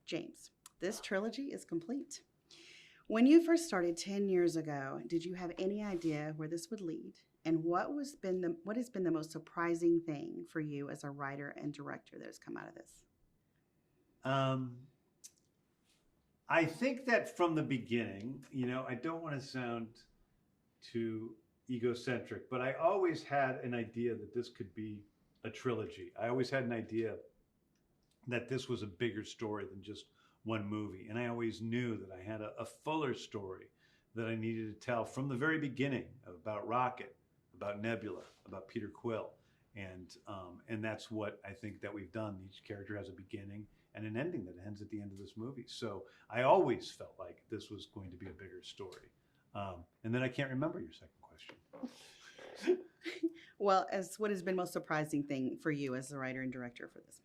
James, this trilogy is complete. When you first started 10 years ago, did you have any idea where this would lead? And what has been the most surprising thing for you as a writer and director that has come out of this? Um, I think that from the beginning, I don't want to sound too egocentric, but I always had an idea that this could be a trilogy. I always had an idea that this was a bigger story than just one movie. And I always knew that I had a fuller story that I needed to tell from the very beginning about Rocket, about Nebula, about Peter Quill. And that's what I think that we've done. Each character has a beginning and an ending that ends at the end of this movie. So I always felt like this was going to be a bigger story. And then I can't remember your second question. Well, as what has been most surprising thing for you as the writer and director for this?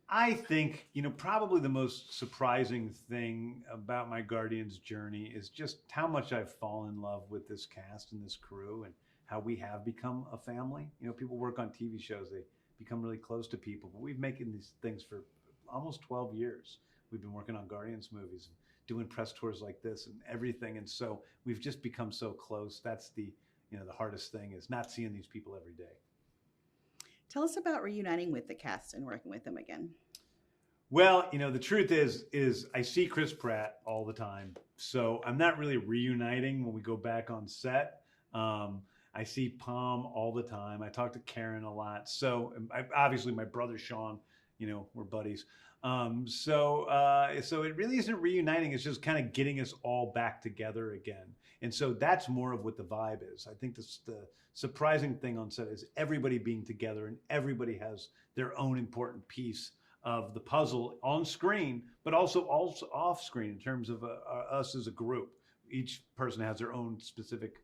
I think, probably the most surprising thing about my Guardians journey is just how much I've fallen in love with this cast and this crew and how we have become a family. People work on TV shows, they become really close to people, but we've making these things for almost 12 years. We've been working on Guardians movies and doing press tours like this and everything. And so we've just become so close. That's the hardest thing is not seeing these people every day. Tell us about reuniting with the cast and working with them again. Well, the truth is I see Chris Pratt all the time. So I'm not really reuniting when we go back on set. I see Palm all the time. I talk to Karen a lot. So obviously my brother Sean, we're buddies. So it really isn't reuniting. It's just kind of getting us all back together again. And so that's more of what the vibe is. I think the surprising thing on set is everybody being together and everybody has their own important piece of the puzzle on screen, but also off screen in terms of us as a group. Each person has their own specific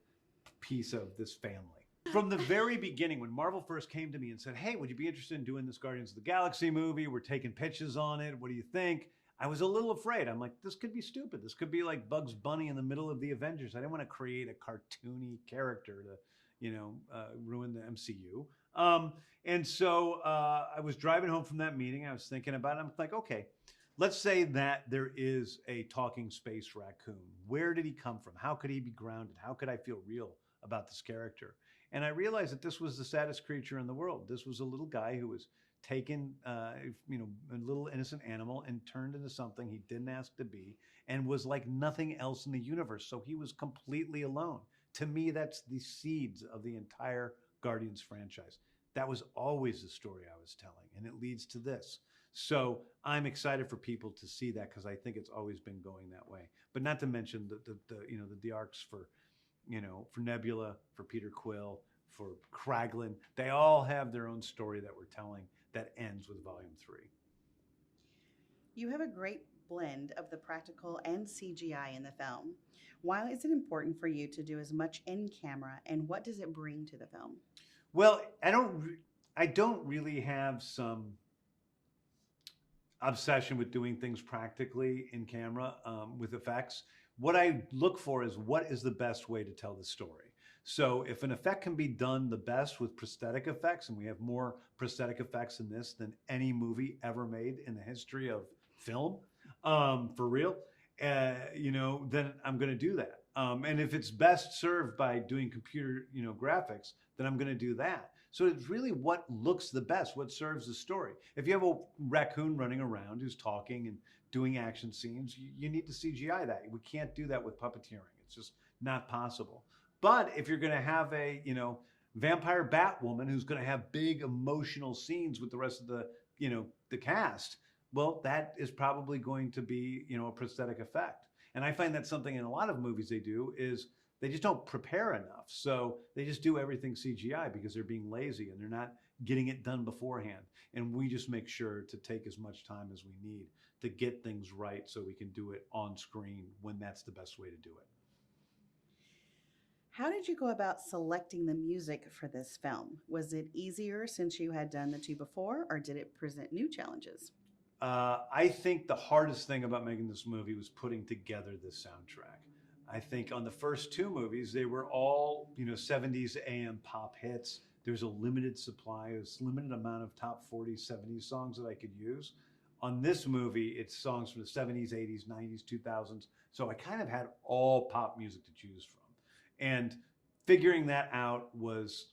piece of this family. From the very beginning, when Marvel first came to me and said, hey, would you be interested in doing this Guardians of the Galaxy movie? We're taking pitches on it. What do you think? I was a little afraid. I'm like, this could be stupid. This could be like Bugs Bunny in the middle of the Avengers. I didn't want to create a cartoony character to, ruin the MCU. And so I was driving home from that meeting. I was thinking about it. I'm like, okay, let's say that there is a talking space raccoon. Where did he come from? How could he be grounded? How could I feel real about this character? And I realized that this was the saddest creature in the world. This was a little guy who was taken, a little innocent animal and turned into something he didn't ask to be and was like nothing else in the universe. So he was completely alone. To me, that's the seeds of the entire Guardians franchise. That was always the story I was telling, and it leads to this. So I'm excited for people to see that because I think it's always been going that way. But not to mention the arcs for Nebula, for Peter Quill, for Kraglin. They all have their own story that we're telling that ends with Volume 3. You have a great blend of the practical and CGI in the film. Why is it important for you to do as much in camera, and what does it bring to the film? Well, I don't really have some obsession with doing things practically in camera with effects. What I look for is what is the best way to tell the story. So if an effect can be done the best with prosthetic effects, and we have more prosthetic effects in this than any movie ever made in the history of film, for real, then I'm going to do that. And if it's best served by doing computer, graphics, then I'm going to do that. So it's really what looks the best, what serves the story. If you have a raccoon running around who's talking and doing action scenes, you need to CGI that. We can't do that with puppeteering. It's just not possible. But if you're going to have a, vampire Batwoman who's going to have big emotional scenes with the rest of the cast, well, that is probably going to be, a prosthetic effect. And I find that something in a lot of movies they do is they just don't prepare enough. So they just do everything CGI because they're being lazy and they're not getting it done beforehand. And we just make sure to take as much time as we need to get things right so we can do it on screen when that's the best way to do it. How did you go about selecting the music for this film? Was it easier since you had done the two before, or did it present new challenges? I think the hardest thing about making this movie was putting together this soundtrack. I think on the first two movies, they were all, 70s AM pop hits. There's a limited supply, there's a limited amount of top 40, 70s songs that I could use. On this movie, it's songs from the 70s, 80s, 90s, 2000s. So I kind of had all pop music to choose from. And figuring that out was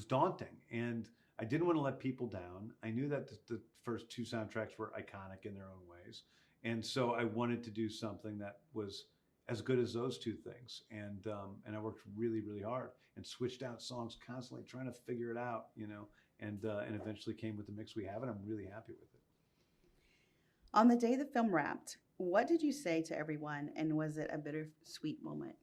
daunting. And I didn't want to let people down. I knew that the first two soundtracks were iconic in their own ways. And so I wanted to do something that was as good as those two things. And I worked really, really hard and switched out songs constantly, trying to figure it out, and eventually came with the mix we have, and I'm really happy with it. On the day the film wrapped, what did you say to everyone, and was it a bittersweet moment?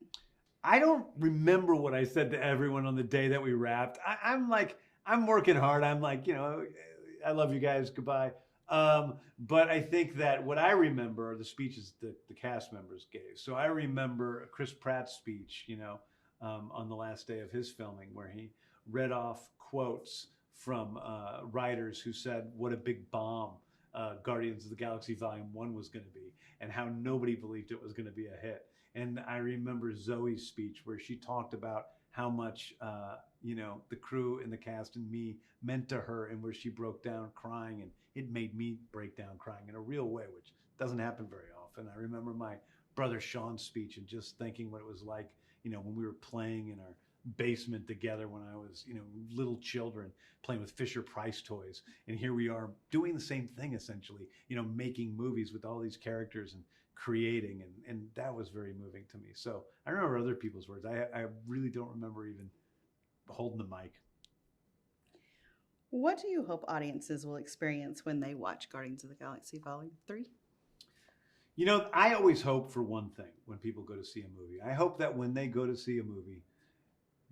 I don't remember what I said to everyone on the day that we wrapped. I'm like, I'm working hard. I'm like, I love you guys. Goodbye. But I think that what I remember are the speeches that the cast members gave. So I remember Chris Pratt's speech, on the last day of his filming, where he read off quotes from writers who said what a big bomb Guardians of the Galaxy Volume 1 was going to be, and how nobody believed it was going to be a hit. And I remember Zoe's speech where she talked about how much, the crew and the cast and me meant to her, and where she broke down crying, and it made me break down crying in a real way, which doesn't happen very often. I remember my brother Sean's speech and just thinking what it was like, when we were playing in our basement together when I was, little children playing with Fisher Price toys. And here we are doing the same thing, essentially, making movies with all these characters and creating. And that was very moving to me. So I remember other people's words. I really don't remember even holding the mic. What do you hope audiences will experience when they watch Guardians of the Galaxy Volume 3? I always hope for one thing when people go to see a movie. I hope that when they go to see a movie,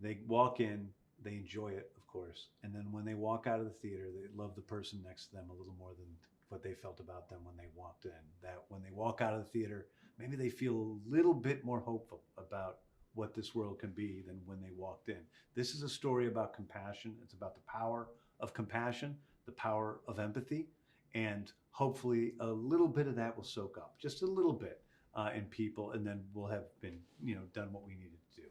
they walk in, they enjoy it, of course, and then when they walk out of the theater, they love the person next to them a little more than what they felt about them when they walked in. That when they walk out of the theater, maybe they feel a little bit more hopeful about what this world can be than when they walked in. This is a story about compassion. It's about the power of compassion, the power of empathy, and hopefully a little bit of that will soak up, just a little bit, in people, and then we'll have been, done what we needed to do.